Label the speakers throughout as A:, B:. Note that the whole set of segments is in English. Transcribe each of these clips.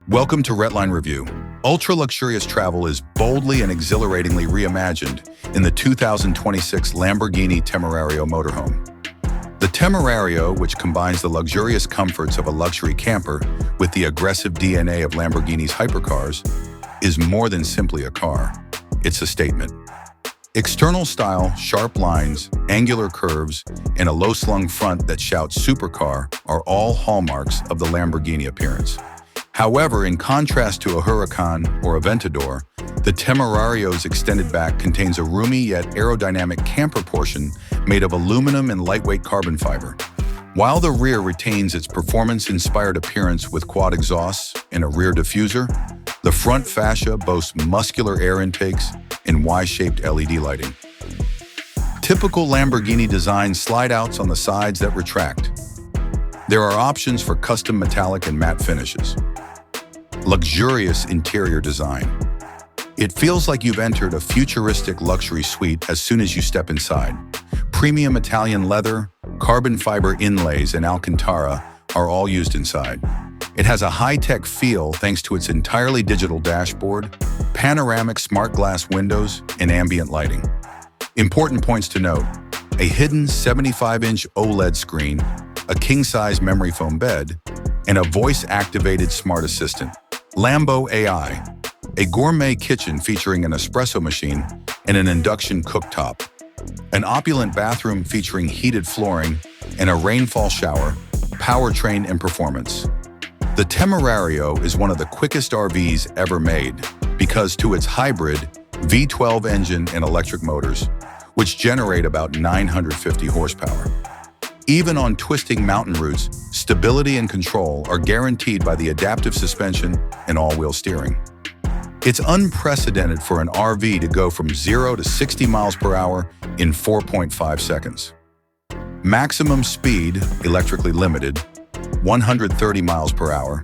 A: Welcome to Redline Review. Ultra-luxurious travel is boldly and exhilaratingly reimagined in the 2026 Lamborghini Temerario Motorhome. The Temerario, which combines the luxurious comforts of a luxury camper with the aggressive DNA of Lamborghini's hypercars, is more than simply a car. It's a statement. External style, sharp lines, angular curves, and a low-slung front that shouts Supercar are all hallmarks of the Lamborghini appearance. However, in contrast to a Huracán or Aventador, the Temerario's extended back contains a roomy yet aerodynamic camper portion made of aluminum and lightweight carbon fiber. While the rear retains its performance-inspired appearance with quad exhausts and a rear diffuser, the front fascia boasts muscular air intakes and Y-shaped LED lighting. Typical Lamborghini design slide-outs on the sides that retract. There are options for custom metallic and matte finishes. Luxurious interior design. It feels like you've entered a futuristic luxury suite as soon as you step inside. Premium Italian leather, carbon fiber inlays, and Alcantara are all used inside. It has a high-tech feel thanks to its entirely digital dashboard, panoramic smart glass windows, and ambient lighting. Important points to note: a hidden 75-inch OLED screen, a king-size memory foam bed, and a voice-activated smart assistant. Lambo AI, a gourmet kitchen featuring an espresso machine and an induction cooktop. An opulent bathroom featuring heated flooring and a rainfall shower, powertrain and performance. The Temerario is one of the quickest RVs ever made because to its hybrid V12 engine and electric motors, which generate about 950 horsepower. Even on twisting mountain routes, stability and control are guaranteed by the adaptive suspension and all-wheel steering. It's unprecedented for an RV to go from 0 to 60 miles per hour in 4.5 seconds. Maximum speed, electrically limited, 130 miles per hour.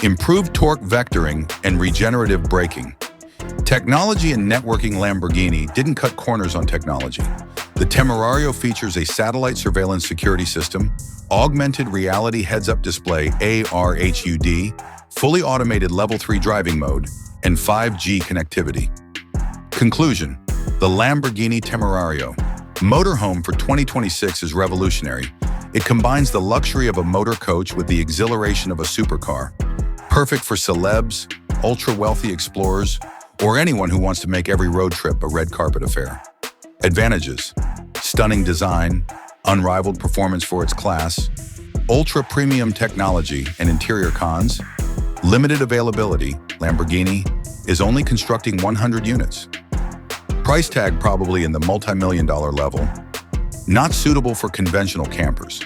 A: Improved torque vectoring and regenerative braking. Technology and networking. Lamborghini didn't cut corners on technology. The Temerario features a satellite surveillance security system, augmented reality heads-up display ARHUD, fully automated level 3 driving mode, and 5G connectivity. Conclusion: the Lamborghini Temerario Motorhome for 2026 is revolutionary. It combines the luxury of a motor coach with the exhilaration of a supercar. Perfect for celebs, ultra-wealthy explorers, or anyone who wants to make every road trip a red carpet affair. Advantages: stunning design, unrivaled performance for its class, ultra-premium technology and interior. Cons: limited availability. Lamborghini is only constructing 100 units. Price tag probably in the multi-million-dollar level. Not suitable for conventional campers.